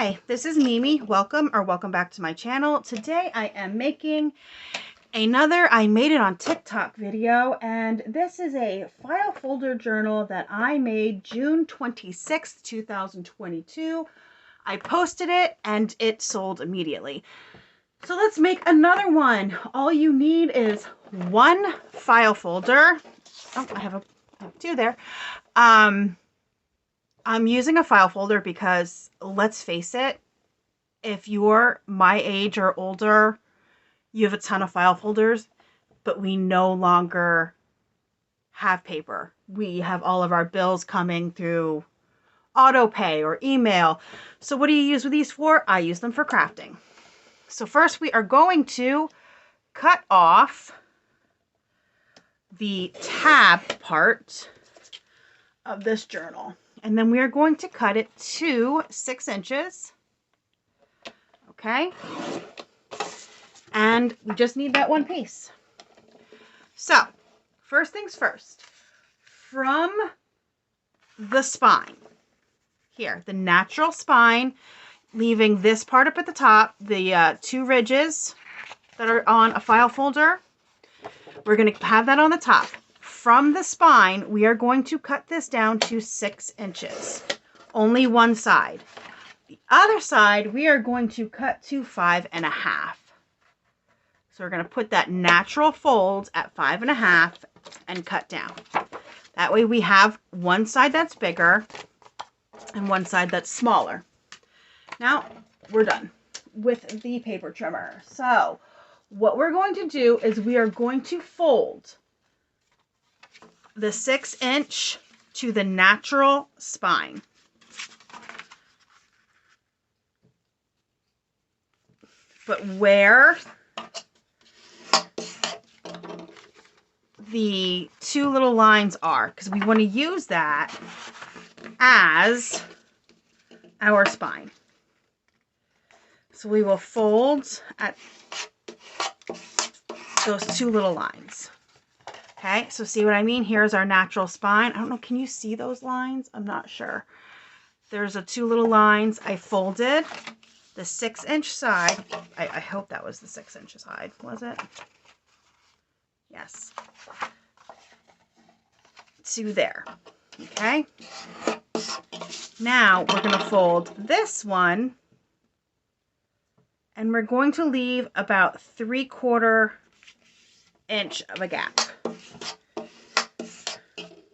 Hi, this is Mimi. Welcome back to my channel. Today I am making another I made it on TikTok video, and this is a file folder journal that I made June 26th, 2022. I posted it and it sold immediately. So let's make another one. All you need is one file folder. Oh, I have two there. I'm using a file folder because, let's face it, if you're my age or older, you have a ton of file folders, but we no longer have paper. We have all of our bills coming through auto pay or email. So what do you use these for? I use them for crafting. So first we are going to cut off the tab part of this journal. And then we are going to cut it to 6 inches. Okay. And we just need that one piece. So, first things first. From the spine, here, the natural spine, leaving this part up at the top, the two ridges that are on a file folder, we're going to have that on the top. From the spine, we are going to cut this down to 6 inches. Only one side. The other side, we are going to cut to 5.5. So we're going to put that natural fold at 5.5 and cut down. That way we have one side that's bigger and one side that's smaller. Now we're done with the paper trimmer. So what we're going to do is we are going to fold the 6 inch to the natural spine. But where the two little lines are, because we want to use that as our spine. So we will fold at those two little lines. Okay, so see what I mean? Here's our natural spine. I don't know, can you see those lines? I'm not sure. There's the two little lines. I folded the 6 inch side. I hope that was the 6 inches side, was it? Yes. To there. Okay. Now we're going to fold this one, and we're going to leave about 3/4 inch of a gap.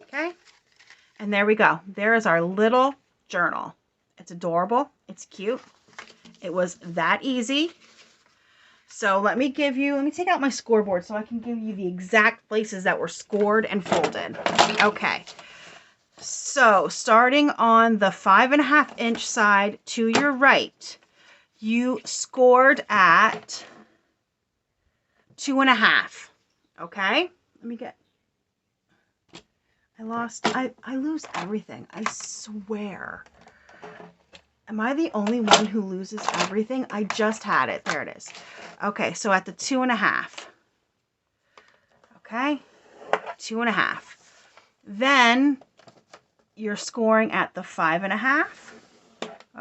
Okay. And there we go. There is our little journal. It's adorable. It's cute. It was that easy. So let me take out my scoreboard so I can give you the exact places that were scored and folded. Okay. So starting on the 5.5 inch side to your right, you scored at 2.5. Okay. I lose everything. I swear. Am I the only one who loses everything? I just had it. There it is. Okay, so at the 2.5. Okay, 2.5. Then you're scoring at the 5.5.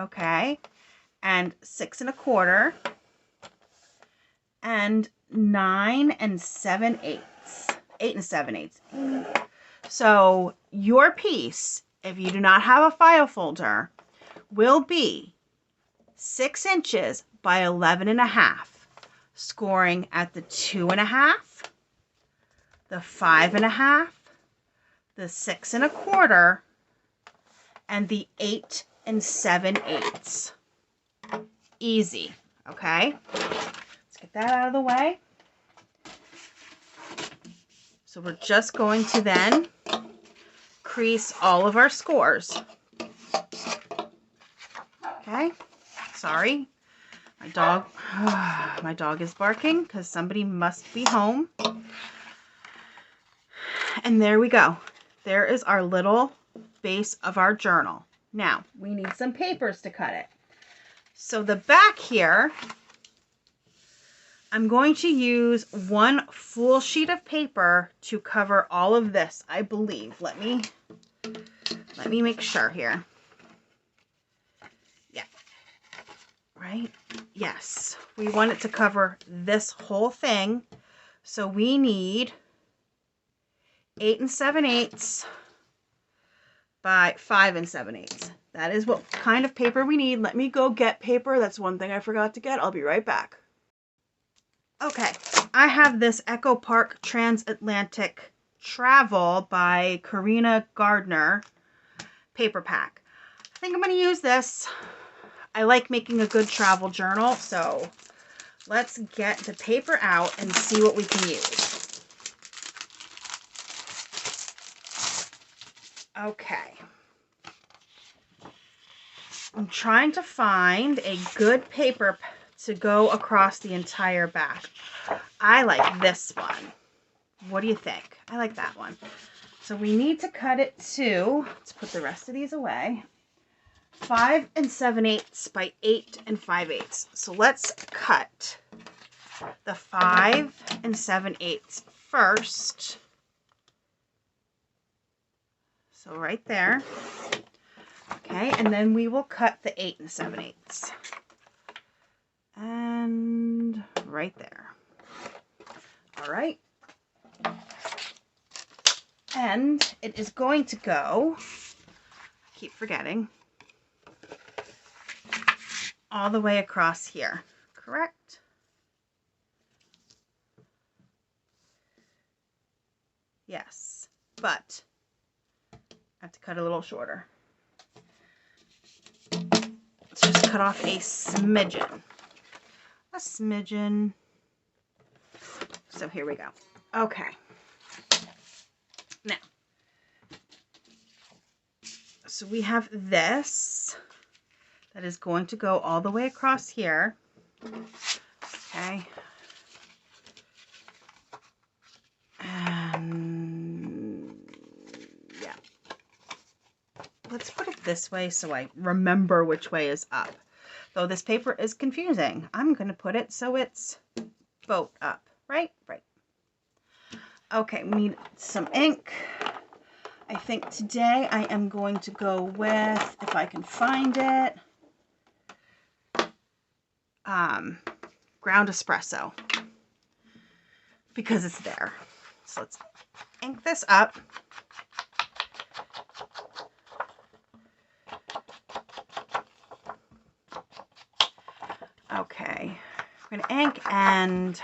Okay, and 6 1/4, and 9 7/8. 8 7/8. So your piece, if you do not have a file folder, will be 6 inches by 11.5, scoring at the 2.5, the 5.5, the 6 1/4, and the 8 7/8. Easy. Okay. Let's get that out of the way. So we're just going to then crease all of our scores. Okay, sorry, my dog is barking because somebody must be home. And there we go. There is our little base of our journal. Now we need some papers to cut it. So the back here, I'm going to use one full sheet of paper to cover all of this, I believe. Let me make sure here. Yeah. right? Yes, we want it to cover this whole thing. So we need 8 7/8 by 5 7/8. That is what kind of paper we need. Let me go get paper. That's one thing I forgot to get. I'll be right back. Okay, I have this Echo Park Transatlantic Travel by Karina Gardner paper pack. I think I'm going to use this. I like making a good travel journal, so let's get the paper out and see what we can use. Okay. I'm trying to find a good paper to go across the entire back. I like this one. What do you think? I like that one. So we need to cut it to, let's put the rest of these away, 5 7/8 by 8 5/8. So let's cut the 5 7/8 first. So right there. Okay, and then we will cut the 8 7/8. And right there. All right. And it is going to go, I keep forgetting, all the way across here, correct? Yes, but I have to cut a little shorter. Let's just cut off a smidgen. A smidgen. So here we go. Okay. Now, so we have this that is going to go all the way across here. Okay. And yeah. Let's put it this way so I remember which way is up. Though this paper is confusing. I'm going to put it so it's both up. Right? Right. Okay, we need some ink. I think today I am going to go with, if I can find it, ground espresso, because it's there. So let's ink this up. Okay, I'm going to ink, and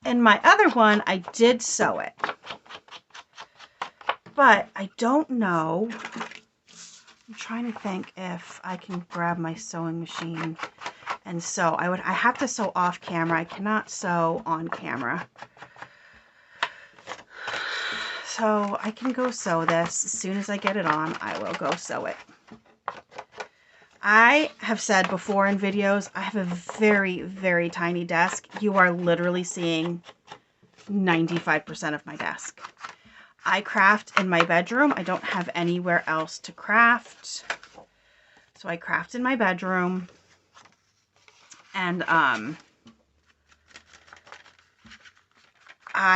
in my other one, I did sew it. But I don't know. I'm trying to think if I can grab my sewing machine and sew. I have to sew off camera. I cannot sew on camera. So I can go sew this. As soon as I get it on, I will go sew it. I have said before in videos, I have a very, very tiny desk. You are literally seeing 95% of my desk. I craft in my bedroom. I don't have anywhere else to craft. So I craft in my bedroom. And I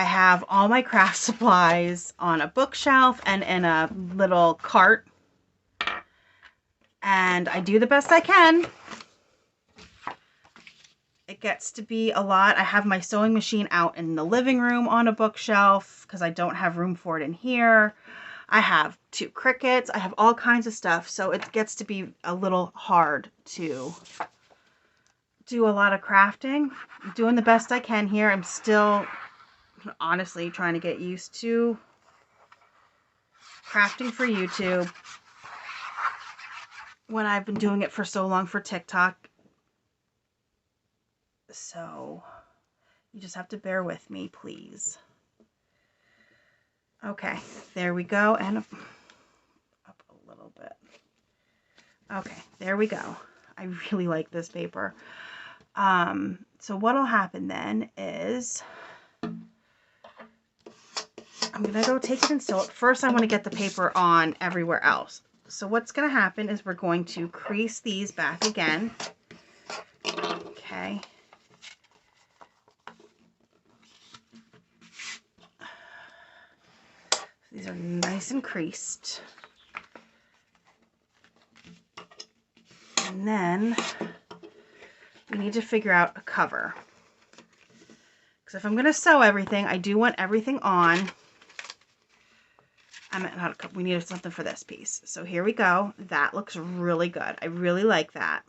have all my craft supplies on a bookshelf and in a little cart. And I do the best I can. It gets to be a lot. I have my sewing machine out in the living room on a bookshelf because I don't have room for it in here. I have 2 Cricuts. I have all kinds of stuff. So it gets to be a little hard to do a lot of crafting. I'm doing the best I can here. I'm still honestly trying to get used to crafting for YouTube when I've been doing it for so long for TikTok. So you just have to bear with me, please. Okay, there we go. And up a little bit. Okay, there we go. I really like this paper. So what'll happen then is I'm gonna go take it and sew it. First, I want to get the paper on everywhere else. So what's gonna happen is we're going to crease these back again. Okay. These are nice and creased. And then we need to figure out a cover. Because if I'm going to sew everything, I do want everything on. Not a cover. We need something for this piece. So here we go. That looks really good. I really like that.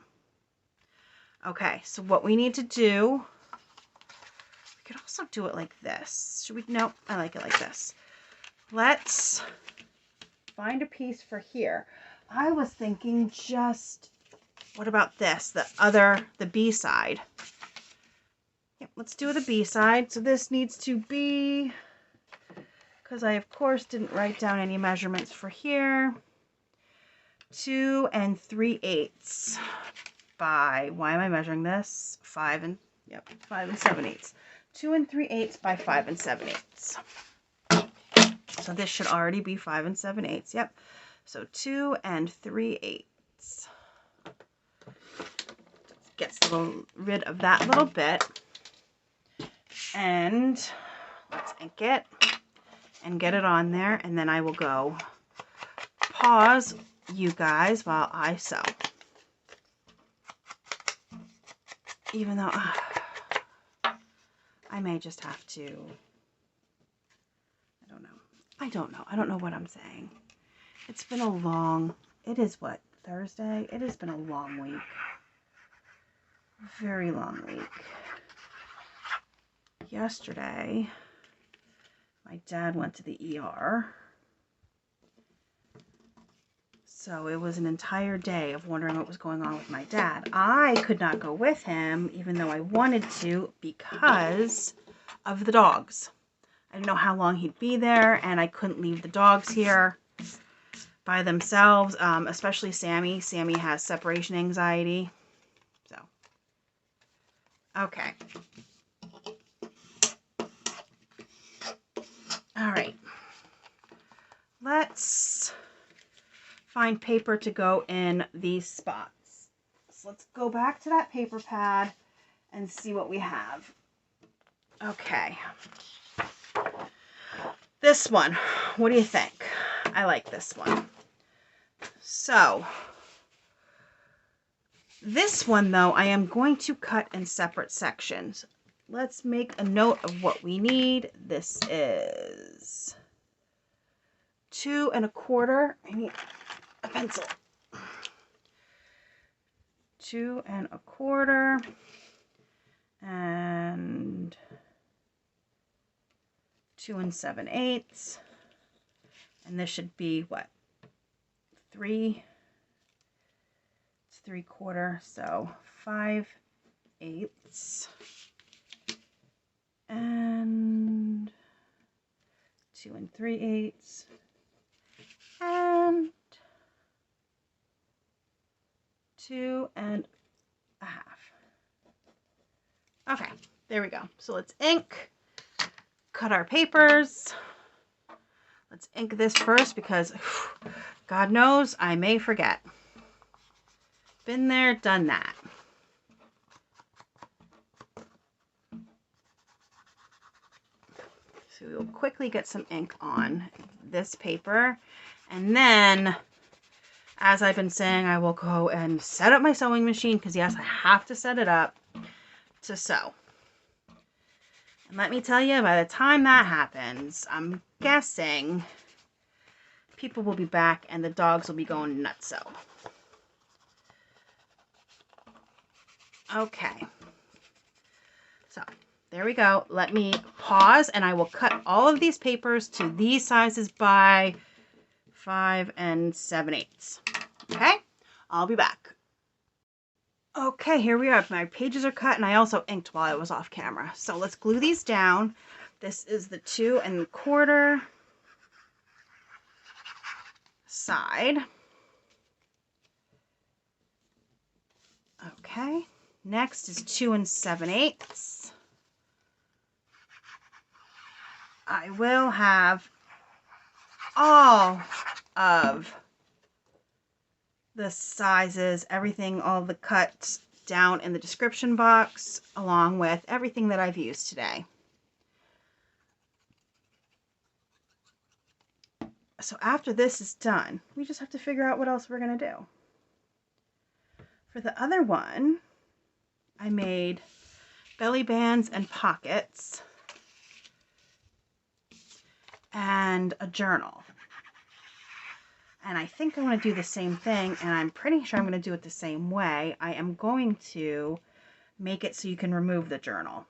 Okay, so what we need to do, we could also do it like this. Should we? No, I like it like this. Let's find a piece for here. I was thinking just, what about this? The B side. Yep, let's do the B side. So this needs to be, because I of course didn't write down any measurements for here, 2 3/8 by, why am I measuring this? 5 and 7/8. 2 3/8 by 5 7/8. So this should already be 5 7/8. Yep. So 2 3/8. Gets rid of that little bit. And let's ink it and get it on there. And then I will go pause you guys while I sew. Even though I may just have to, I don't know what I'm saying. It's been a long, it is what, Thursday? It has been a long week. Very long week. Yesterday, my dad went to the ER. So it was an entire day of wondering what was going on with my dad. I could not go with him, even though I wanted to, because of the dogs. I didn't know how long he'd be there, and I couldn't leave the dogs here by themselves, especially Sammy. Sammy has separation anxiety. So, okay. All right. Let's find paper to go in these spots. So let's go back to that paper pad and see what we have. Okay. This one, what do you think? I like this one. So, this one though, I am going to cut in separate sections. Let's make a note of what we need. This is 2 1/4. I need a pencil. 2 1/4 and 2 7/8, and this should be what, 3 3/4, so 5/8 and 2 3/8 and 2 1/2. Okay, there we go. So let's ink, cut our papers. Let's ink this first because God knows I may forget. Been there, done that. So we'll quickly get some ink on this paper, and then, as I've been saying, I will go and set up my sewing machine, because yes, I have to set it up to sew. And let me tell you, by the time that happens, I'm guessing people will be back and the dogs will be going nutso. Okay. So, there we go. Let me pause and I will cut all of these papers to these sizes by 5 7/8. Okay? I'll be back. Okay, here we are. My pages are cut and I also inked while I was off camera. So let's glue these down. This is the 2 1/4 side. Okay, next is 2 7/8. I will have all of the sizes, everything, all the cuts down in the description box, along with everything that I've used today. So after this is done, we just have to figure out what else we're going to do. For the other one, I made belly bands and pockets and a journal. And I think I want to do the same thing, and I'm pretty sure I'm going to do it the same way. I am going to make it so you can remove the journal.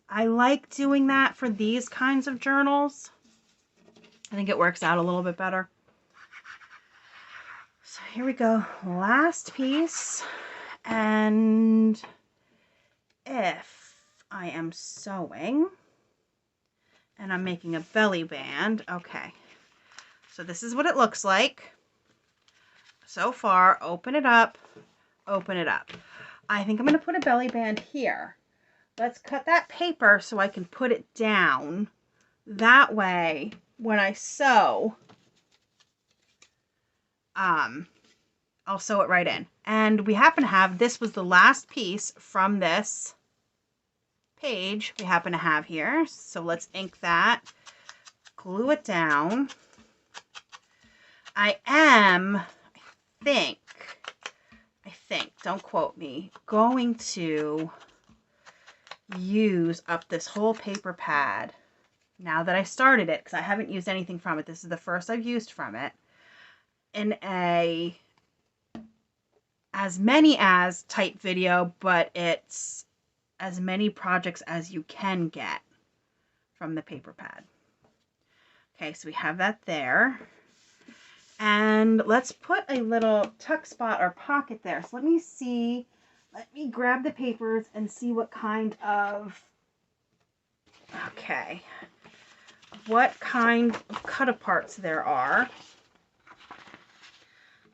I like doing that for these kinds of journals. I think it works out a little bit better. So here we go, last piece. And if I am sewing and I'm making a belly band, okay, so this is what it looks like so far. Open it up, open it up. I think I'm going to put a belly band here. Let's cut that paper so I can put it down. That way, when I sew, I'll sew it right in. And we happen to have, this was the last piece from this page we happen to have here. So let's ink that, glue it down. I think, don't quote me, going to use up this whole paper pad now that I started it, because I haven't used anything from it. This is the first I've used from it, in a as many as type video, but it's as many projects as you can get from the paper pad. Okay, so we have that there. And let's put a little tuck spot or pocket there. So let me see, let me grab the papers and see what kind of, okay, what kind of cut aparts there are.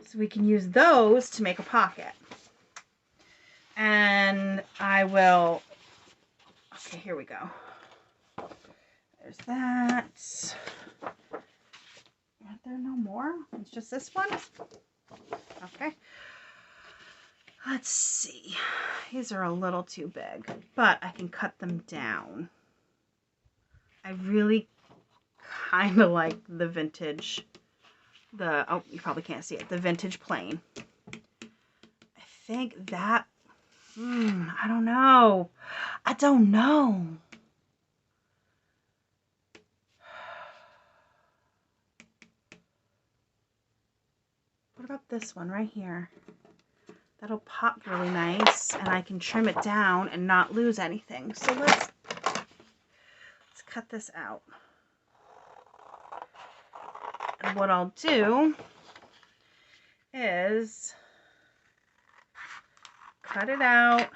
So we can use those to make a pocket. And I will, okay, here we go. There's that. Are there no more? It's just this one? Okay. Let's see. These are a little too big, but I can cut them down. I really kind of like the vintage, oh, you probably can't see it, the vintage plain. I think that, I don't know. I don't know. What about this one right here? That'll pop really nice, and I can trim it down and not lose anything. So let's cut this out. And what I'll do is cut it out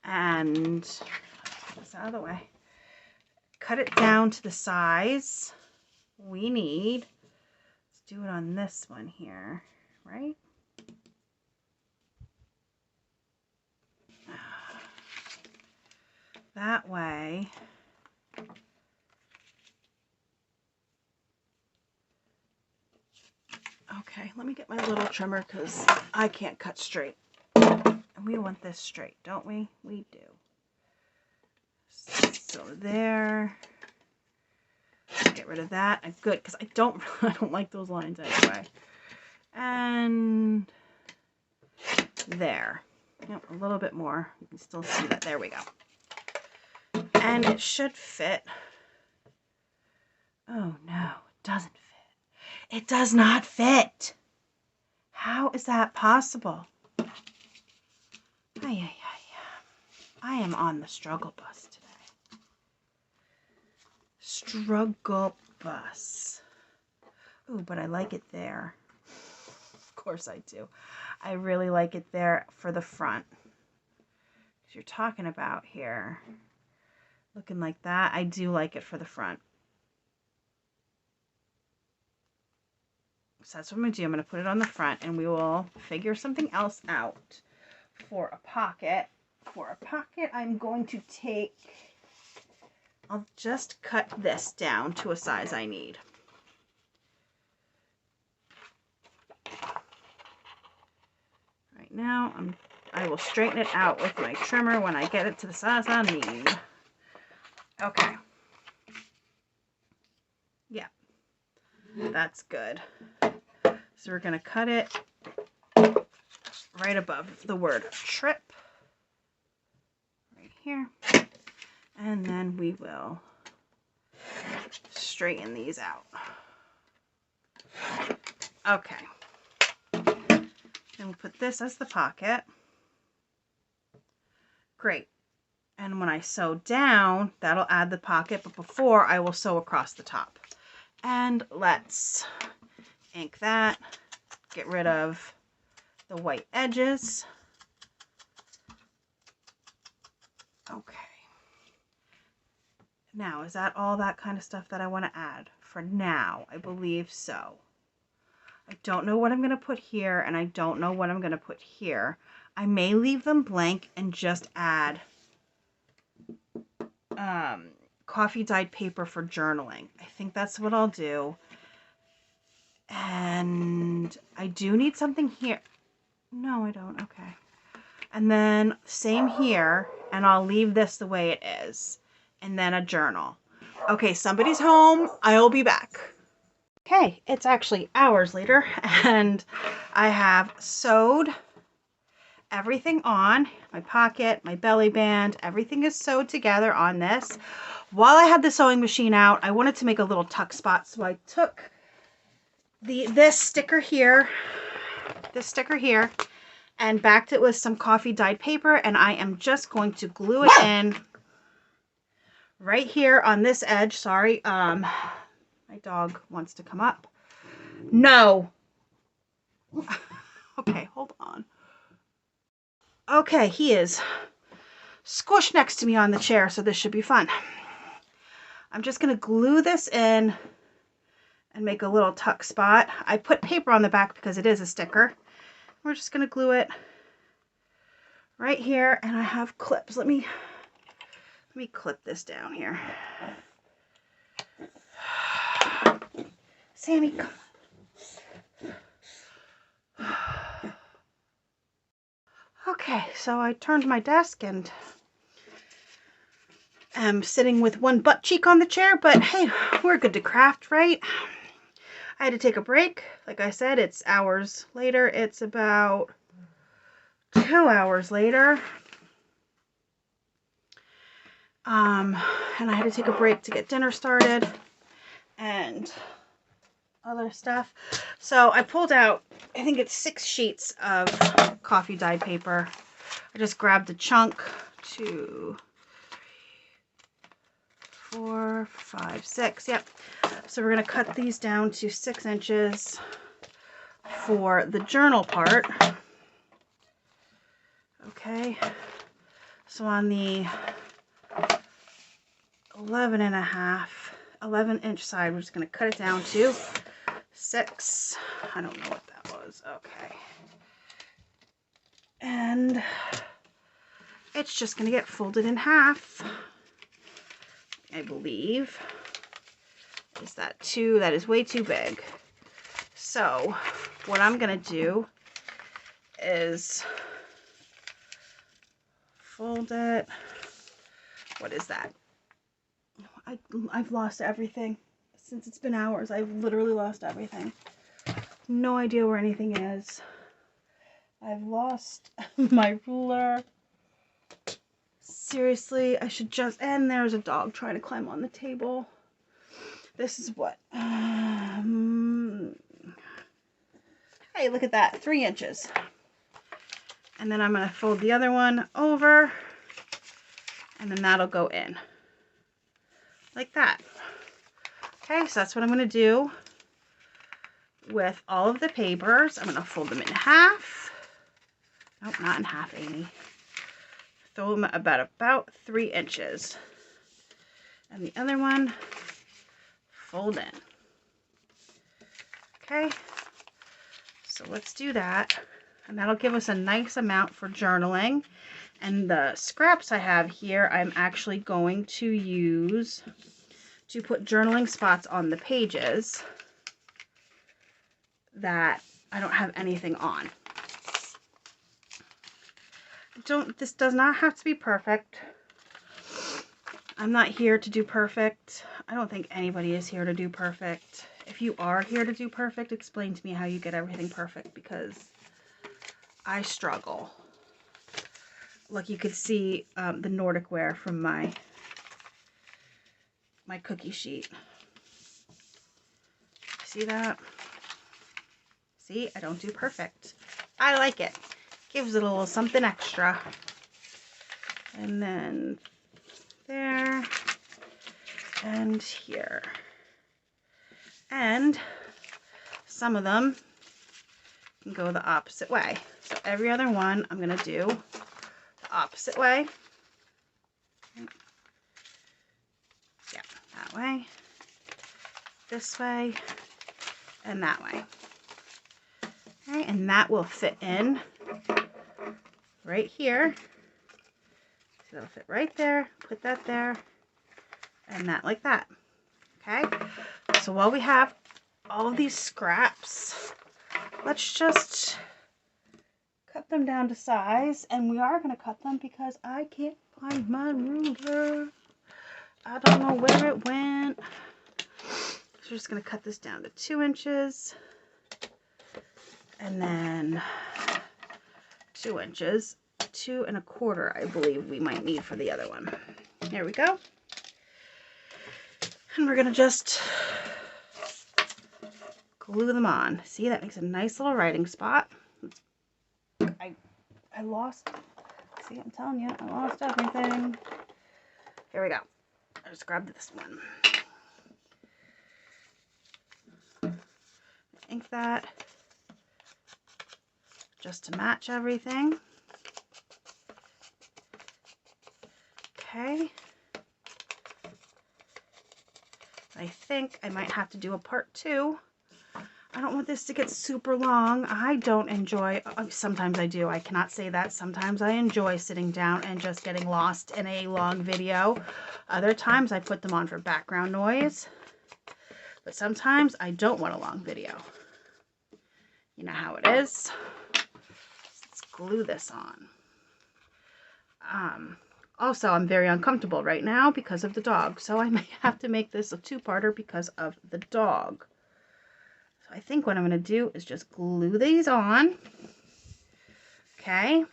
and get this out of the way. Cut it down to the size we need. Let's do it on this one here, right? That way, okay, let me get my little trimmer because I can't cut straight. And we want this straight, don't we? We do. So there. Get rid of that. Good, because I don't like those lines anyway. And there. Yep, a little bit more. You can still see that. There we go. And it should fit. Oh no, it doesn't fit. It does not fit. How is that possible? I am on the struggle bus today. Struggle bus. Ooh, but I like it there. Of course I do. I really like it there for the front. Because you're talking about here, looking like that. I do like it for the front. So that's what I'm going to do. I'm going to put it on the front, and we will figure something else out for a pocket. For a pocket, I'm going to take, I'll just cut this down to a size I need. Right now, I will straighten it out with my trimmer when I get it to the size I need. Okay. Yeah, that's good. So we're going to cut it right above the word trip. here. And then we will straighten these out. Okay. Then we'll put this as the pocket. Great. And when I sew down, that'll add the pocket, but before I will sew across the top. And let's ink that, get rid of the white edges. Okay. Now, is that all that kind of stuff that I want to add? For now, I believe so. I don't know what I'm going to put here, and I don't know what I'm going to put here. I may leave them blank and just add coffee dyed paper for journaling. I think that's what I'll do. And I do need something here. No, I don't. Okay. And then same here, and I'll leave this the way it is. And then a journal. Okay, somebody's home. I'll be back. Okay, it's actually hours later, and I have sewed everything on. My pocket, my belly band, everything is sewed together on this. While I had the sewing machine out, I wanted to make a little tuck spot, so I took this sticker here, and backed it with some coffee dyed paper, and I am just going to glue it in right here on this edge. Sorry, my dog wants to come up. No. Okay, hold on. Okay, he is squished next to me on the chair, so this should be fun. I'm just going to glue this in and make a little tuck spot. I put paper on the back because it is a sticker. We're just going to glue it right here, and I have clips. Let me clip this down here. Sammy, come on. Okay, so I turned my desk and am sitting with one butt cheek on the chair, but hey, we're good to craft, right? I had to take a break. Like I said, it's hours later. It's about 2 hours later. And I had to take a break to get dinner started and other stuff. So I pulled out, I think it's 6 sheets of coffee dyed paper. I just grabbed a chunk, 2, 4, 5, 6. Yep. So we're going to cut these down to 6 inches for the journal part. Okay. So on the 11-inch side, we're just going to cut it down to 6. I don't know what that was. Okay. And it's just going to get folded in half, I believe. Is that too? That is way too big. So what I'm going to do is fold it. What is that? I've lost everything. Since it's been hours, I've literally lost everything. No idea where anything is. I've lost my ruler. Seriously, I should just... And there's a dog trying to climb on the table. This is what... Hey, look at that. 3 inches. And then I'm going to fold the other one over. And then that'll go in. Like that. Okay, so that's what I'm going to do with all of the papers. I'm going to fold them in half. Nope, not in half, Amy. Throw them about 3 inches. And the other one, fold in. Okay, so let's do that. And that'll give us a nice amount for journaling. And the scraps I have here, I'm actually going to use to put journaling spots on the pages that I don't have anything on. This does not have to be perfect. I'm not here to do perfect. I don't think anybody is here to do perfect. If you are here to do perfect, explain to me how you get everything perfect, because I struggle. Look, you could see the Nordic wear from my cookie sheet. See that? See, I don't do perfect. I like it. Gives it a little something extra. And then there and here. And some of them can go the opposite way. So every other one I'm going to do the opposite way. Yeah, that way, this way, and that way. Okay, and that will fit in right here. So it'll fit right there, put that there, and that like that. Okay, so while we have all of these scraps, let's just cut them down to size. And we are going to cut them because I can't find my ruler. I don't know where it went. So we're just going to cut this down to 2 inches. And then 2 inches. 2 1/4, I believe we might need for the other one. There we go. And we're going to just glue them on. See, that makes a nice little writing spot. I lost, see, I'm telling you, I lost everything. Here we go. I just grabbed this one. Ink that just to match everything. Okay. I think I might have to do a part 2. I don't want this to get super long. I don't enjoy, sometimes I do, I cannot say that. Sometimes I enjoy sitting down and just getting lost in a long video. Other times I put them on for background noise. But sometimes I don't want a long video. You know how it is. Let's glue this on. Also, I'm very uncomfortable right now because of the dog. So I may have to make this a 2-parter because of the dog. So I think what I'm going to do is just glue these on. Okay.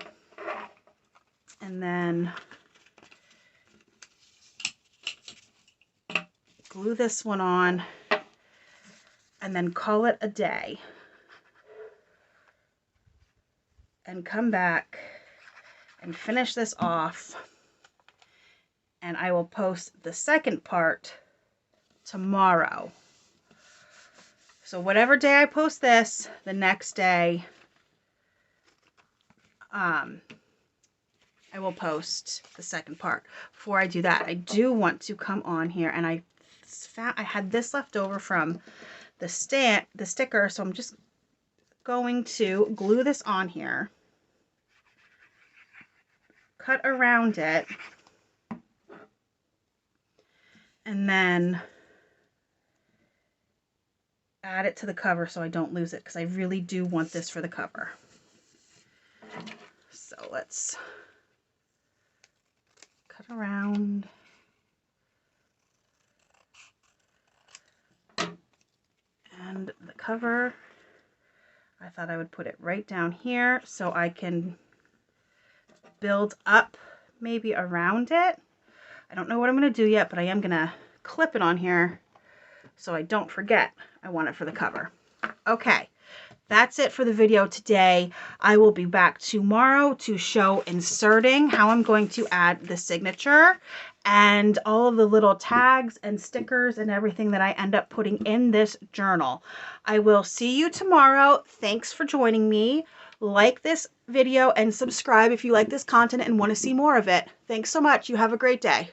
And then glue this one on. And then call it a day. And come back and finish this off. And I will post the second part tomorrow. So whatever day I post this, the next day, I will post the second part. Before I do that, I do want to come on here, and I had this left over from the sticker, so I'm just going to glue this on here, cut around it, and then add it to the cover so I don't lose it, because I really do want this for the cover. So let's cut around. And the cover, I thought I would put it right down here so I can build up maybe around it. I don't know what I'm going to do yet, but I am going to clip it on here so I don't forget I want it for the cover. Okay, that's it for the video today. I will be back tomorrow to show inserting, how I'm going to add the signature and all of the little tags and stickers and everything that I end up putting in this journal. I will see you tomorrow. Thanks for joining me. Like this video and subscribe if you like this content and want to see more of it. Thanks so much. You have a great day.